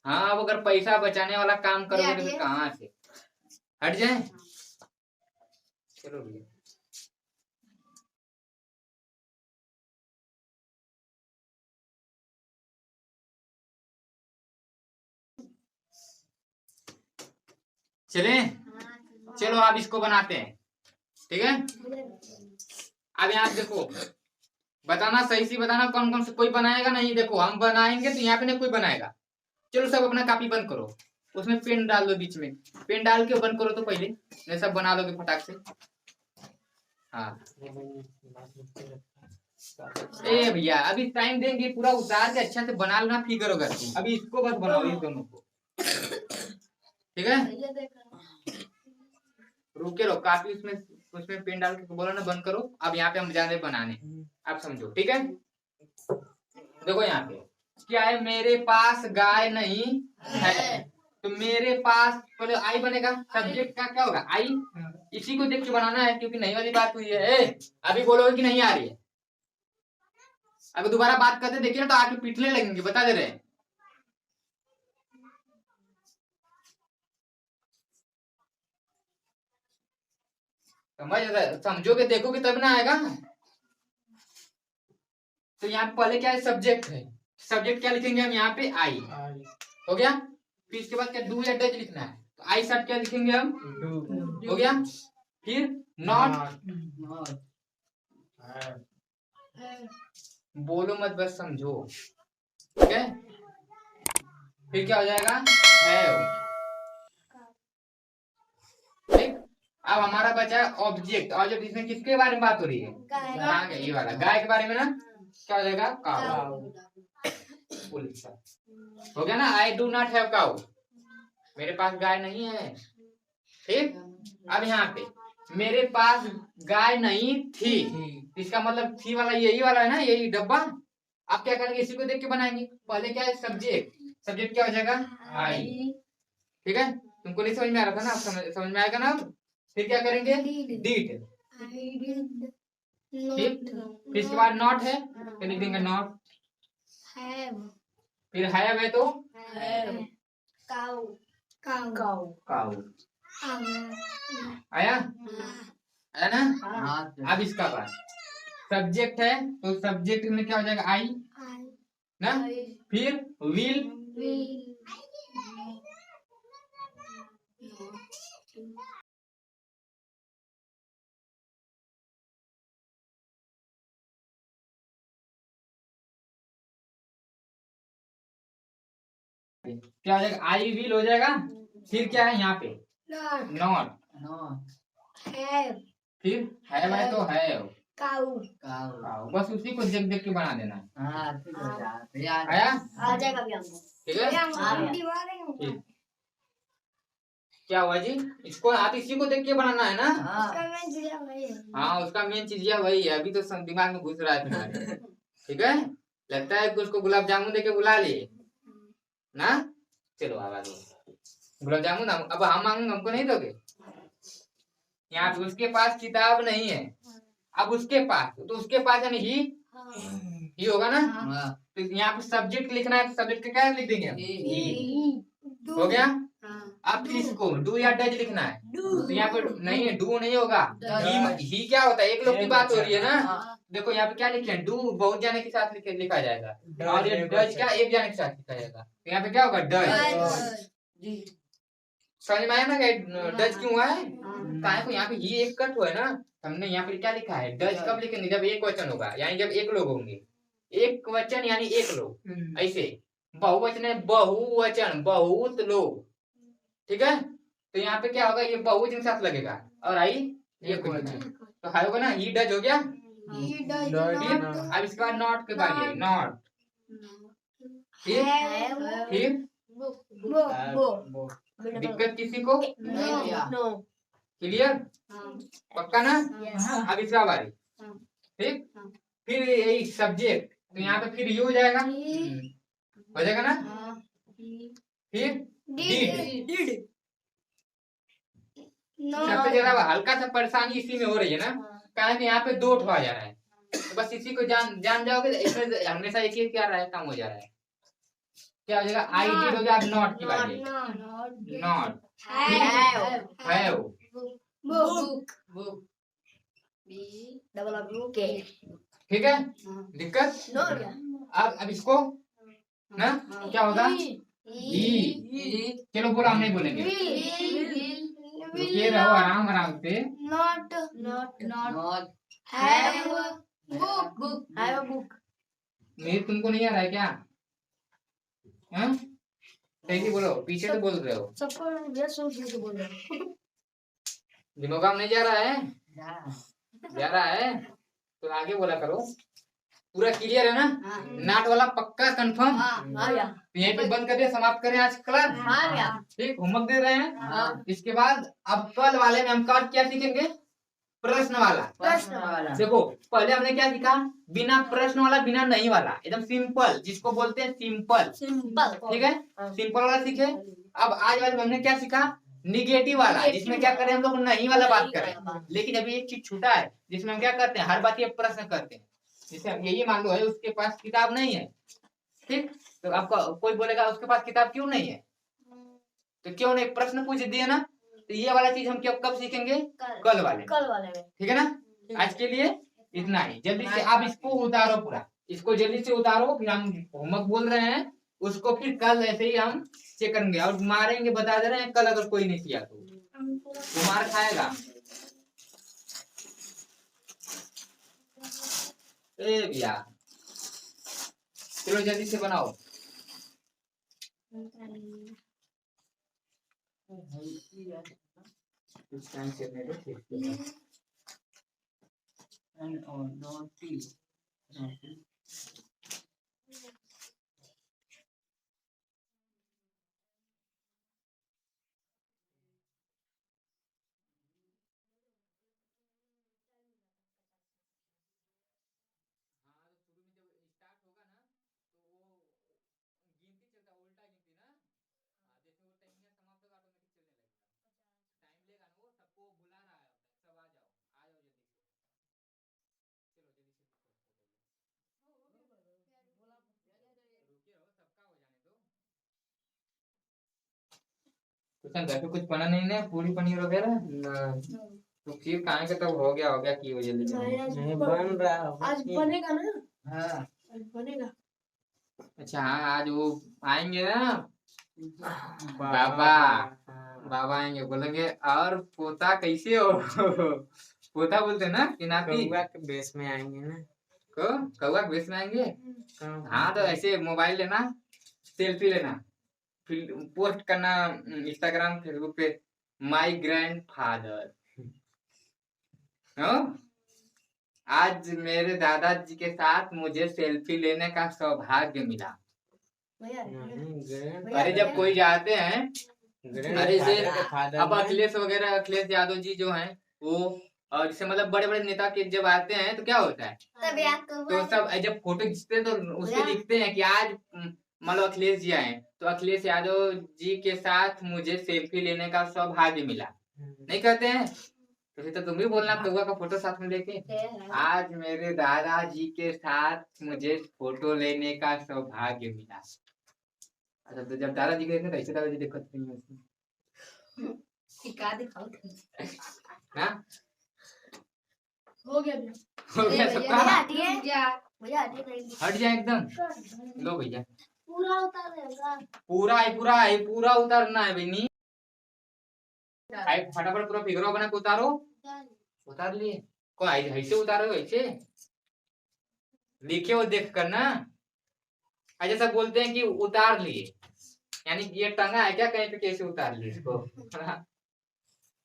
हाँ अब अगर पैसा बचाने वाला काम करोगे तो फिर कहाँ से हट जाए। चलो भैया चले, चलो आप इसको बनाते हैं, ठीक है। अब यहाँ देखो, बताना सही से बताना कौन कौन से कोई बनाएगा नहीं। देखो हम बनाएंगे तो यहाँ पे नहीं कोई बनाएगा। चलो सब अपना कॉपी बंद करो, उसमें पेन डाल दो बीच में, पेन डाल के बंद करो तो पहले नहीं सब बना लोगे फटाक से। हाँ ए भैया अभी टाइम देंगे, पूरा उतार के अच्छा से बना लेना फिगर वगैरह। अभी इसको बस बनाओ इस दोनों को, ठीक है। रुके लो, काफी उसमें उसमें पेन डाल के बोलो ना बंद करो। अब यहाँ पे हम जाने बनाने, आप समझो ठीक है। देखो यहाँ पे क्या है, मेरे पास गाय नहीं है, तो मेरे पास पहले आई बनेगा, सब्जेक्ट का क्या होगा आई। इसी को देख के बनाना है क्योंकि नहीं वाली बात हुई है। अभी बोलोगे कि नहीं आ रही है, अगर दोबारा बात करते देखिए ना तो आके पीटने लगेंगे, बता दे रहे हैं। समझोगे देखोगे तब ना आएगा। तो यहाँ पे पहले क्या है, सब्जेक्ट है। सब्जेक्ट क्या लिखेंगे हम यहाँ पे आई, हो गया। फिर इसके बाद क्या डू या डज लिखना है, तो आई साथ क्या लिखेंगे हम हो गया। फिर नॉट, बोलो मत बस समझो, ठीक है। फिर क्या हो जाएगा हैव, ठीक। अब हमारा बचा ऑब्जेक्ट। ऑब्जेक्ट इसमें किसके बारे में बात हो रही है, गाय, ये वाला गाय के बारे में ना। क्या हो जाएगा काऊ, हो गया ना। आई डू नॉट हैव काऊ, मेरे पास गाय नहीं है, ठीक। अब यहाँ पे मेरे पास गाय नहीं थी, इसका मतलब थी वाला यही वाला है ना, यही डब्बा। आप क्या करेंगे, इसी को देख के बनाएंगे। पहले क्या है सब्जेक्ट, सब्जेक्ट क्या हो जाएगा आई, ठीक है। तुमको नहीं समझ में आ रहा था ना, समझ में आएगा ना। फिर क्या करेंगे डिड, ठीक। फिर इसके बाद नॉट है तो लिख देंगे नॉट, फिर हैव है तो काऊ, आया, आया ना। अब इसका बाद सब्जेक्ट है तो सब्जेक्ट में क्या हो जाएगा आई ना। फिर विल, क्या हो जाएगा आई विल हो जाएगा। फिर क्या है यहाँ पे नॉट, फिर हैव है तो हैव, बस उसी को देख देख के बना देना है। आया, आ जाएगा भी हमको, ठीक है। ठीक। क्या हुआ जी, इसको आप इसी को देख के बनाना है ना। हाँ उसका मेन चीज यह वही है, अभी तो सब दिमाग में घुस रहा है तुम्हारे, ठीक है। लगता है कि उसको गुलाब जामुन देके बुला लिए ना। चलो आवाज गुलाब जामुन अब हम मांगेंगे, हमको नहीं दोगे। यहाँ पे उसके पास किताब नहीं है, अब उसके पास तो उसके पास यानी ही होगा ना। तो यहाँ पे सब्जेक्ट लिखना है, तो सब्जेक्ट का क्या लिख देंगे हम, हो गया। अब फिर इसको डू या डज लिखना है, तो यहाँ पे नहीं है, डू नहीं होगा। ही क्या होता है, एक लोग की बात हो रही है ना। देखो यहाँ पे क्या लिखे डू बहुत जाने के साथ लिखा जाएगा, और ये डज क्या एक जाने के साथ लिखा जाएगा। तो यहाँ पे क्या होगा डज, समझ में आया ना डज क्यों है। काहे को यहाँ पे ही एक कट हुआ है ना, हमने यहाँ पे क्या लिखा है डज कब लिखेंगे, जब एक वचन होगा, यानी जब एक लोग होंगे। एक वचन यानी एक लोग, ऐसे बहुवचन है, बहुवचन, बहुत लोग। ठीक है, तो यहाँ पे क्या होगा, ये बहुवचन के साथ लगेगा। और आई ये एक वचन, वचन। तो हाई होगा ना, ही डज हो गया। He does Does फिर not not अब इसके बाद नॉट के बाद आई, नॉट। फिर have फिर book. book. दिक्कत किसी को? No. क्लियर, पक्का ना? Yes. अब इसका बारी, ठीक। फिर यही सब्जेक्ट, तो यहाँ पे फिर यू हो जाएगा, हो जाएगा ना। फिर डिड, सबसे ज्यादा हल्का सा परेशानी इसी में हो रही है ना, कारण कि यहाँ पे दो ठो आ जा रहा है। तो बस इसी को जान जान जाओगे, इसमें हमेशा एक ही क्या रहा है, काम हो जा रहा है। क्या हो जाएगा, आई डिड हो जाएगा, नॉट की बारी, नॉट। Have, Book. Book. ठीक है, दिक्कत। No. अब इसको ना क्या होगा, ही। चलो बोलो, हम नहीं बोलेंगे, रुकिए, रहो आराम आराम से। Not. Have book. Have a book. मेरे तुमको नहीं आ रहा है क्या? हाँ, सही से बोलो, पीछे तो बोल रहे हो, सबको ये सोच के बोल रहे हैं। दिमाग में नहीं जा रहा है, जा रहा है तो आगे बोला करो। पूरा क्लियर है ना? नाट वाला पक्का कंफर्म। यहीं पे बंद कर दिया, समाप्त करें आज क्लास। ठीक, होमवर्क दे रहे हैं। इसके बाद अब कल वाले में हम क्या सीखेंगे, प्रश्न वाला। देखो पहले हमने क्या सीखा, बिना प्रश्न वाला, बिना नहीं वाला, एकदम सिंपल, जिसको बोलते हैं सिंपल। ठीक है, सिंपल वाला सीखे। अब आज वाले में हमने क्या सीखा, निगेटिव वाला, जिसमें क्या करें हम लोग, नहीं वाला बात करें। लेकिन अभी एक चीज छूटा है, जिसमें हम क्या करते हैं, हर बात ये प्रश्न करते हैं। जैसे हम यही मान लो है, उसके पास किताब नहीं है, ठीक, तो आपका कोई बोलेगा उसके पास किताब क्यों नहीं है, तो क्यों नहीं, प्रश्न पूछ दिए ना। तो ये वाला चीज हम क्या कब सीखेंगे, कल वाले में। ठीक है ना, आज के लिए इतना ही। जल्दी से आप इसको उतारो, पूरा इसको जल्दी से उतारो, फिर हम होमवर्क बोल रहे हैं उसको, फिर कल ऐसे ही हम चेक करेंगे और मारेंगे, बता दे रहे हैं, कल अगर कोई नहीं किया तो मार खाएगा। ए भैया, चलो जल्दी से बनाओ। कुछ टाइम से मेरे ठीक And or naughty. कुछ घर पे कुछ बना नहीं ना, पूरी पनीर वगैरह, तो फिर कहाँ का तब हो गया की हो जल्दी से। नहीं बन रहा होगा। आज बनेगा ना, हाँ आज बनेगा। अच्छा, हाँ आज वो आएंगे ना, बाबा आएंगे, बोलेंगे और पोता कैसे हो पोता बोलते हैं ना कि नाती, कौवा के बेस में आएंगे ना। कौवा के बेस में आएंगे। हाँ, तो ऐसे मोबाइल लेना, सेल्फी लेना, फिर पोस्ट करना इंस्टाग्राम फेसबुक पे, माय ग्रैंडफादर। आज मेरे दादाजी के साथ मुझे सेल्फी लेने का सौभाग्य मिला। अरे जब कोई जाते हैं, अरे जैसे अब अखिलेश वगैरह, अखिलेश यादव जी जो हैं वो, और जैसे मतलब बड़े बड़े नेता के जब आते हैं तो क्या होता है, तो सब जब फोटो खींचते हैं तो उसपे लिखते हैं कि आज मान लो अखिलेश जी आए, तो अखिलेश यादव जी के साथ मुझे सेल्फी लेने का सौभाग्य मिला, नहीं कहते हैं? तो फिर तो तुम भी बोलना कौवा का फोटो साथ में लेके, आज मेरे दादाजी के साथ मुझे फोटो लेने का सौभाग्य मिला। अच्छा, तो जब दादाजी गए थे तो ऐसे दादाजी दिक्कत नहीं है उसमें, हाँ हो गया हो गया सबका, हट जाए एकदम। लो भैया, पूरा उतार देगा। पूरा उतारना है बहनी, फटाफट पूरा फिगरो बना के उतारो। उतार लिए, कोई ऐसे उतारो, ऐसे लिखे हो देख कर ना, अच्छा सब बोलते हैं कि उतार लिए, यानी कि ये टंगा है क्या कहीं पे, कैसे उतार लिए इसको?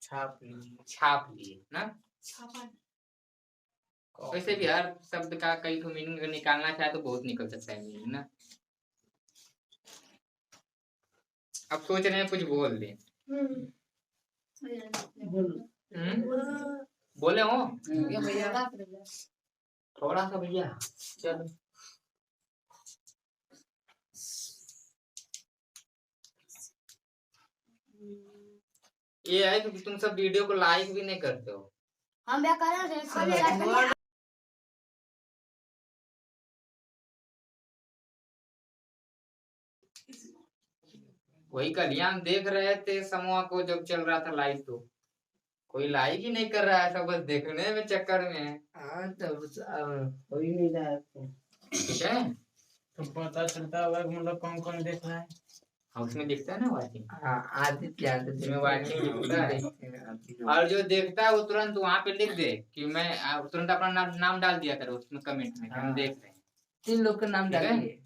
छाप ली। छाप लिए ना। वैसे भी हर शब्द का कई को मीनिंग निकालना चाहे तो बहुत निकल सकता है मीनिंग ना। अब सोच रहे हैं कुछ बोल दें। बोले हो भैया थोड़ा सा भैया, चलो ये है कि तुम सब वीडियो को लाइक भी नहीं करते हो। हम क्या कर रहे हैं? वही कल ही हम देख रहे थे समूह को जब चल रहा था लाइव, तो कोई लाइक ही नहीं कर रहा है, सब बस देखने में चक्कर में है। हाँ तब हो ही नहीं रहा है तो। ठीक है, तो पता चलता होगा कि मतलब कौन कौन देख रहा है। हाँ उसमें दिखता है ना वाचिंग। हाँ आदित्य आदित्य में वाचिंग दिखता है, है। और जो देखता है वो तुरंत वहाँ पे लिख दे कि मैं तुरंत अपना नाम डाल दिया करो उसमें कमेंट में कि हम देख रहे हैं। 3 लोग का नाम ठीक है? डालिए।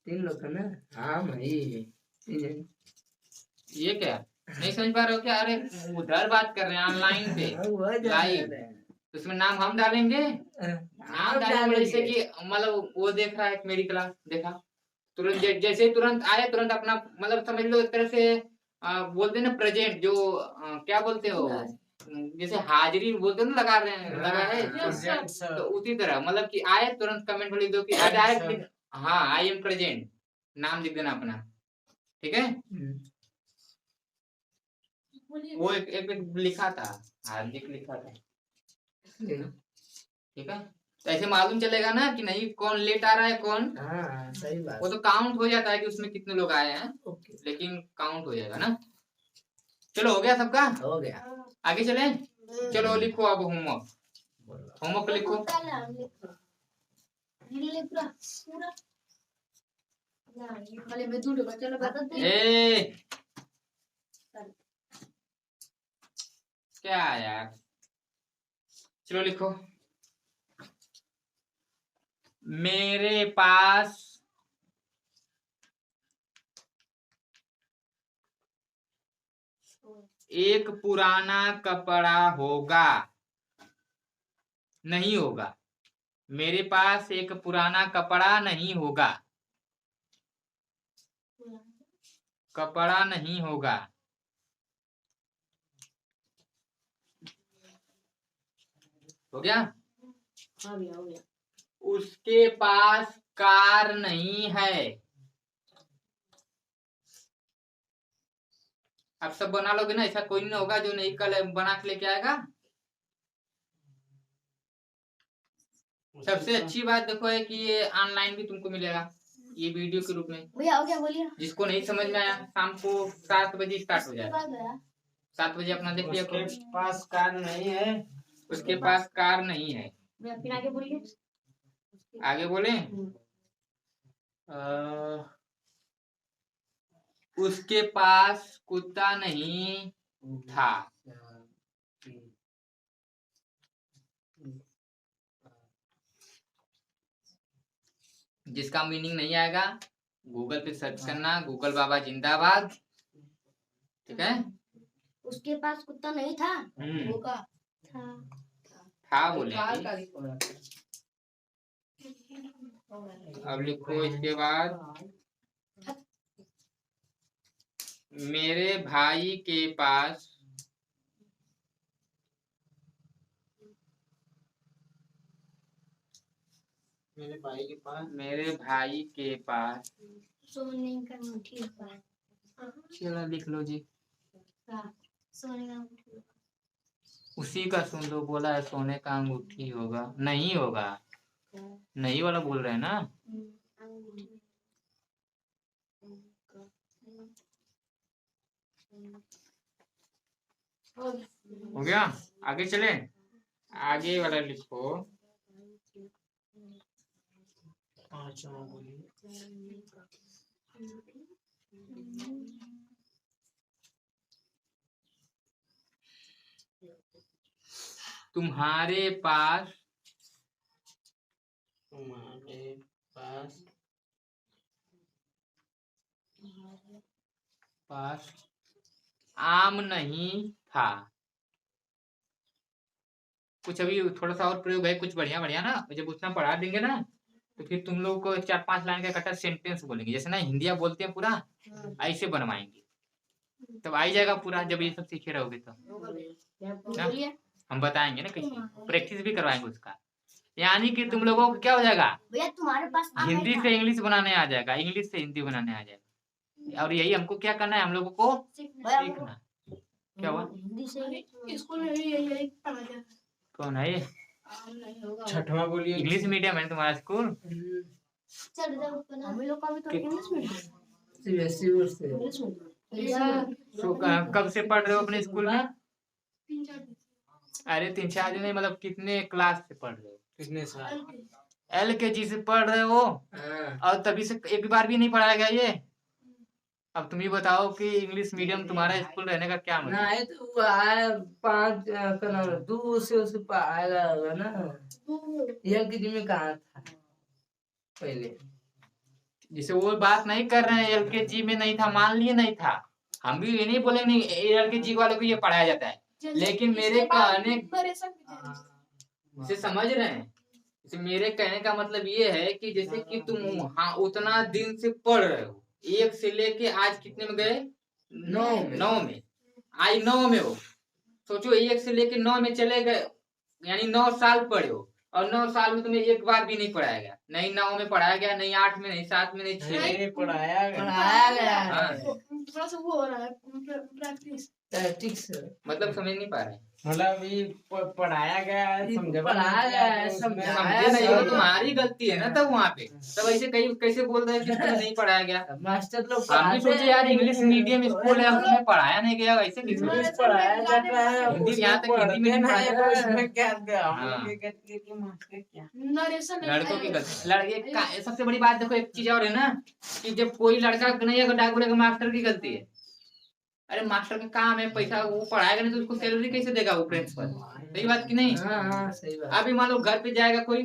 3 लोग का ना। हाँ भाई ये क्या नहीं समझ पा रहे हो क्या? अरे उधर बात कर रहे हैं ऑनलाइन पे लाइव, उसमें नाम हम डालेंगे। नाम डालेंगे जैसे कि मतलब वो देख रहा है मेरी क्लास, देखा तुरंत जैसे तुरंत आए तुरंत अपना मतलब समझ लो एक तरह से बोलते हैं ना प्रेजेंट, जो क्या बोलते हो जैसे हाजिरी बोलते हो ना, लगा रहे हैं, लगा है तो उसी तरह मतलब कि आए तुरंत कमेंट में लिख दो कि डायरेक्ट हाँ आई एम प्रेजेंट, नाम लिख देना अपना। ठीक है, वो एक लिखा था, हार्दिक लिखा था। ठीक है, तो ऐसे मालूम चलेगा ना कि नहीं कौन लेट आ रहा है कौन। हाँ सही बात। वो तो काउंट हो जाता है कि उसमें कितने लोग आए हैं, लेकिन काउंट हो जाएगा ना। चलो हो गया सबका, हो गया। आगे चले। चलो लिखो अब होमवर्क, होमवर्क लिखो। ए क्या यार, चलो लिखो। मेरे पास एक पुराना कपड़ा होगा, नहीं होगा। मेरे पास एक पुराना कपड़ा नहीं होगा, कपड़ा नहीं होगा। हो गया? हाँ भैया हो गया। उसके पास कार नहीं है। अब सब बना लोगे ना, ऐसा कोई नहीं होगा जो नहीं कल बना के लेके आएगा। सबसे अच्छी बात देखो है कि ये ऑनलाइन भी तुमको मिलेगा, ये वीडियो के रूप में। भैया हो गया, बोलिए। जिसको नहीं समझ में आया शाम को 7 बजे स्टार्ट हो जाएगा, 7 बजे अपना देख लिया। उसके पास कार नहीं है। उसके पास कार नहीं है। फिर आगे बोलिए। आगे बोले उसके पास कुत्ता नहीं था। जिसका मीनिंग नहीं आएगा गूगल पे सर्च करना, गूगल बाबा जिंदाबाद। ठीक है, उसके पास कुत्ता नहीं था, होगा था बोले। अब लिखो इसके बाद, मेरे भाई के पास मेरे भाई के पास सोने का अंगूठी होगा। चलो लिख लो जी। सोने का अंगूठी उसी का सुन लो, बोला है सोने का अंगूठी होगा, नहीं होगा, नहीं वाला बोल रहे हैं ना। हो गया? आगे चले, आगे वाला लिखो। तुम्हारे पास पास आम नहीं था। कुछ अभी थोड़ा सा और प्रयोग है, कुछ बढ़िया बढ़िया ना, जब उतना पढ़ा देंगे ना तो फिर तुम लोग को 4-5 लाइन का इकट्ठा सेंटेंस बोलेंगे, जैसे ना हिंदिया बोलते हैं पूरा ऐसे बनवाएंगे, तब आ ही जाएगा पूरा, जब ये सब सीखे रहोगे तो ना? बोलिए हम बताएंगे ना, कैसे प्रैक्टिस भी करवाएंगे उसका, यानी कि तुम लोगों को क्या हो जाएगा, भैया तुम्हारे पास आम हिंदी नहीं से इंग्लिश बनाने आ जाएगा, इंग्लिश से हिंदी बनाने आ जाएगा। और यही हमको क्या करना है, हम लोगों को भैया सीखना। क्या हुआ? हिंदी से स्कूल में भी यही पढ़ा जाता है। कौन है ये? आम नहीं होगा। छठवां बोलिए। इंग्लिश मीडियम है तुम्हारा स्कूल? चल इधर हम लोग का भी तो इंग्लिश मीडियम सीबीएसई बोर्ड से। इंग्लिश मीडियम तो कब से पढ़ रहे हो अपने स्कूल में? 3-4 दिन अरे 3-4 दिन नहीं, मतलब कितने क्लास से पढ़ रहे हो? कितने साल? LKG से पढ़ रहे हो, हाँ। और तभी से एक बार भी नहीं पढ़ाया गया ये? अब तुम ही बताओ कि इंग्लिश मीडियम तुम्हारा स्कूल रहने का क्या मतलब? नहीं तो वो आया 5 का नाम 2 से उसे आएगा होगा ना। LKG में कहाँ था पहले? जिसे वो बात नहीं कर रहे हैं, LKG में नहीं था, मान लिए नहीं था, हम भी ये नहीं बोलेंगे LKG वालों को ये पढ़ाया जाता है, लेकिन मेरे कहने इसे समझ रहे हैं, इसे मेरे कहने का मतलब ये है कि जैसे कि तुम हाँ उतना दिन से पढ़ रहे हो, 1 से लेके आज कितने में गए? 9 में, आज 9 में हो, सोचो 1 से लेके 9 में चले गए, यानी 9 साल पढ़े हो, और 9 साल में तुम्हें एक बार भी नहीं पढ़ाया गया, नहीं 9 में पढ़ाया गया, नहीं 8 में, नहीं 7 में, नहीं 6 में। पढ़ाया गया हाँ, थोड़ा सा वो हो रहा है प्रैक्टिस टैक्टिक्स मतलब समझ नहीं पा रहे, मतलब ये पढ़ाया गया है, पढ़ाया गया है, समझे नहीं हो, तुम्हारी गलती है ना तब वहाँ पे, तब ऐसे कई कैसे बोल रहे हैं कि तुम्हें नहीं पढ़ाया गया? मास्टर लोग हम भी सोचे यार इंग्लिश मीडियम स्कूल है, तुम्हें पढ़ाया नहीं गया, ऐसे किस इंग्लिश पढ़ाया जाता है, हिंदी यहाँ तक हिंदी में नहीं पढ़ाया तो जाता है। इसमें क्या हाँ। मास्टर क्या नरेशन लड़कों की गलती, लड़के सबसे बड़ी बात देखो, एक चीज और है ना, कि जब कोई लड़का नहीं अगर डाक बोलेगा मास्टर की गलती है, अरे मास्टर का काम है, पैसा वो पढ़ाएगा नहीं तो उसको सैलरी कैसे देगा वो प्रिंसिपल? सही बात की नहीं? हाँ सही बात। अभी मान लो घर पे जाएगा कोई,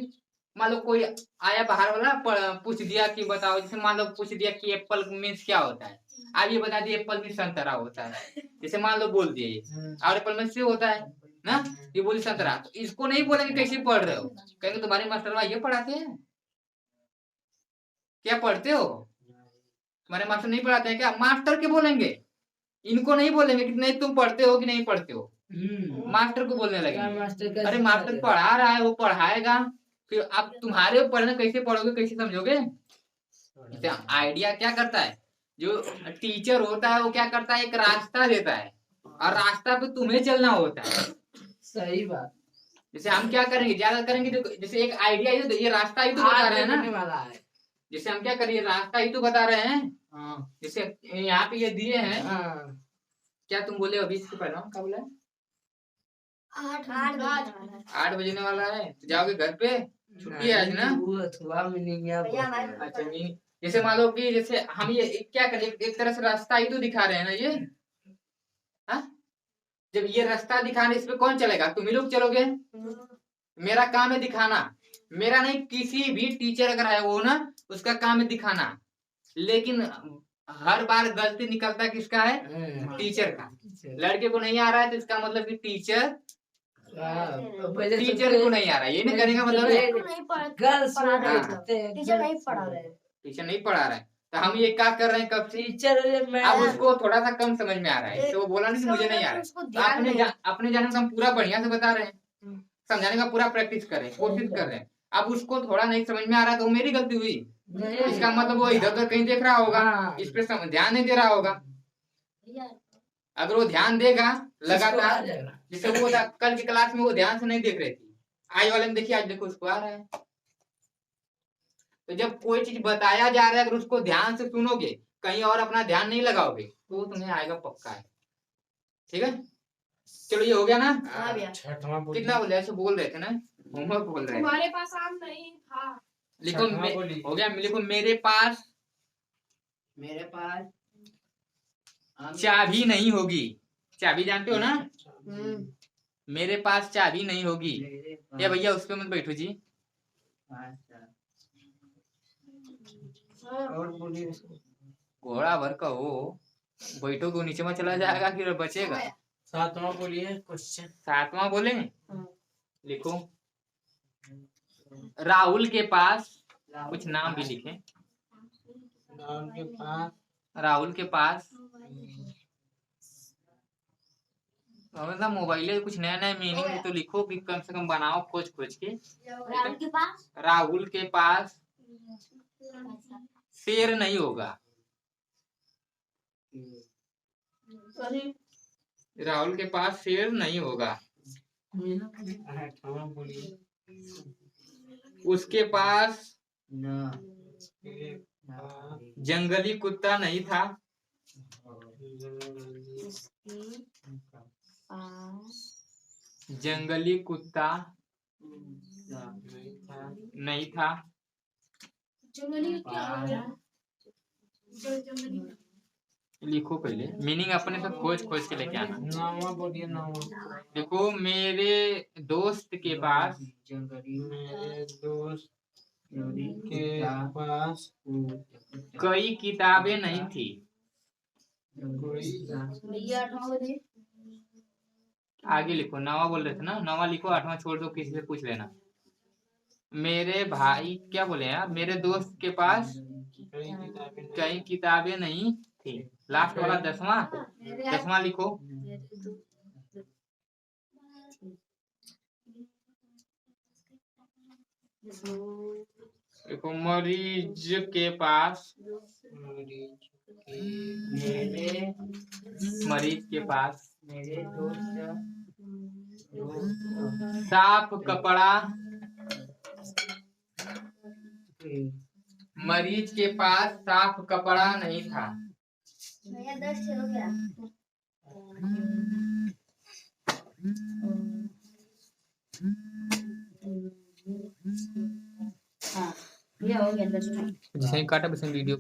मान लो कोई आया बाहर वाला, पूछ दिया कि बताओ, जैसे मान लो पूछ दिया कि एप्पल मीन्स क्या होता है, आप ये बता दिए एप्पल मीन्स संतरा होता है, जैसे मान लो बोल दिए ये, और एप्पल मीन्स सेब होता है ना, ये बोली संतरा, तो इसको नहीं बोलेंगे कैसे पढ़ रहे हो, कहेंगे तुम्हारे मास्टर ये पढ़ाते हैं क्या? पढ़ते हो? तुम्हारे मास्टर नहीं पढ़ाते हैं क्या? मास्टर के बोलेंगे, इनको नहीं बोलेंगे कि नहीं तुम पढ़ते हो कि नहीं पढ़ते हो, मास्टर को बोलने लगे। मास्टर अरे मास्टर पढ़ा रहा है, वो पढ़ाएगा, फिर आप तुम्हारे पढ़ना कैसे पढ़ोगे, कैसे समझोगे? आइडिया क्या करता है, जो टीचर होता है वो क्या करता है, एक रास्ता देता है, और रास्ता पे तुम्हें चलना होता है। सही बात। जैसे हम क्या करेंगे, ज्यादा करेंगे, जैसे एक आइडिया ये रास्ता ही तो बता रहे हैं ना वाला है। जैसे हम क्या करिए, रास्ता ही तो बता रहे हैं, जैसे यहाँ पे ये दिए हैं, क्या तुम बोले अभी इसके पहले क्या बोला? 8 बजने वाला है, तो जाओगे घर पे, छुट्टी है आज ना? अच्छा नहीं, जैसे मान लो कि जैसे हम ये क्या करें, एक तरह से रास्ता ही तो दिखा रहे हैं ना ये, हाँ? जब ये रास्ता दिखाने, इस पे कौन चलेगा? तुम ही लोग चलोगे, मेरा काम है दिखाना, मेरा नहीं, किसी भी टीचर अगर है वो ना, उसका काम है दिखाना, लेकिन हर बार गलती निकलता किसका है? टीचर का। लड़के को नहीं आ रहा है तो इसका मतलब कि टीचर को नहीं आ रहा है, ये नहीं करने का मतलब है टीचर नहीं पढ़ा रहे, टीचर नहीं पढ़ा रहा है, तो हम ये क्या कर रहे हैं कब से? टीचर अब उसको थोड़ा सा कम समझ में आ रहा है, तो वो बोला नहीं मुझे नहीं आ रहा है, तो अपने जाने का हम पूरा बढ़िया से बता रहे हैं, समझाने का पूरा प्रैक्टिस कर रहे हैं, कोशिश कर रहे हैं, अब उसको थोड़ा नहीं समझ में आ रहा है तो मेरी गलती हुई, इसका मतलब वो इधर उधर कहीं देख रहा होगा, इस पे ध्यान नहीं दे रहा होगा। अगर वो ध्यान देगा लगातार, जैसे वो कल की क्लास में वो ध्यान से नहीं देख रही थी, आज वाले में देखिए, आज देखो उसको आ रहा है। तो जब कोई चीज बताया जा रहा है, अगर उसको ध्यान से सुनोगे, कहीं और अपना ध्यान नहीं लगाओगे, तो तुम्हें आएगा पक्का है। ठीक है, चलो ये हो गया ना? कितना बोले, ऐसे बोल रहे थे ना, होमवर्क बोल रहे थे। तुम्हारे पास आम नहीं था, लिखो हो गया, लिखो मेरे पास चाबी नहीं होगी। चाबी जानते हो ना? मेरे पास चाबी नहीं होगी। ये भैया उस पे मत बैठो जी। और बोलिए घोड़ा भर का हो बैठो को नीचे में चला जाएगा कि बचेगा? सातवां बोलिए क्वेश्चन। 7वां बोले, लिखो। राहुल के पास, कुछ नाम भी लिखे। राहुल के पास मतलब मोबाइल कुछ नया नया मीनिंग तो लिखो कि कम से कम बनाओ खोज खोज के। राहुल के पास राहुल के पास शेर नहीं होगा। राहुल के पास शेर नहीं होगा। उसके पास जंगली कुत्ता नहीं था। जंगली कुत्ता नहीं था। जंगली क्या हो गया? लिखो पहले मीनिंग अपने से खोज खोज के लेके आना। 9वां बोलिए। 9वां देखो, मेरे दोस्त के पास, मेरे दोस्त के पास कई किताबें नहीं थी। भैया 8वां बोलिए। आगे लिखो, 9वां बोल रहे थे ना, 9वां लिखो, 8वां छोड़ दो, किसी से पूछ लेना। मेरे भाई क्या बोले यार, मेरे दोस्त के पास कई किताबें नहीं थी। लास्ट वाला 10वां लिखो। देखो, मरीज के पास, मरीज के पास मेरे दोस्त साफ कपड़ा, मरीज के पास साफ कपड़ा नहीं था। भैया 10 हो गया। हाँ, ये हो गया 10। जैसे ही काटा वैसे वीडियो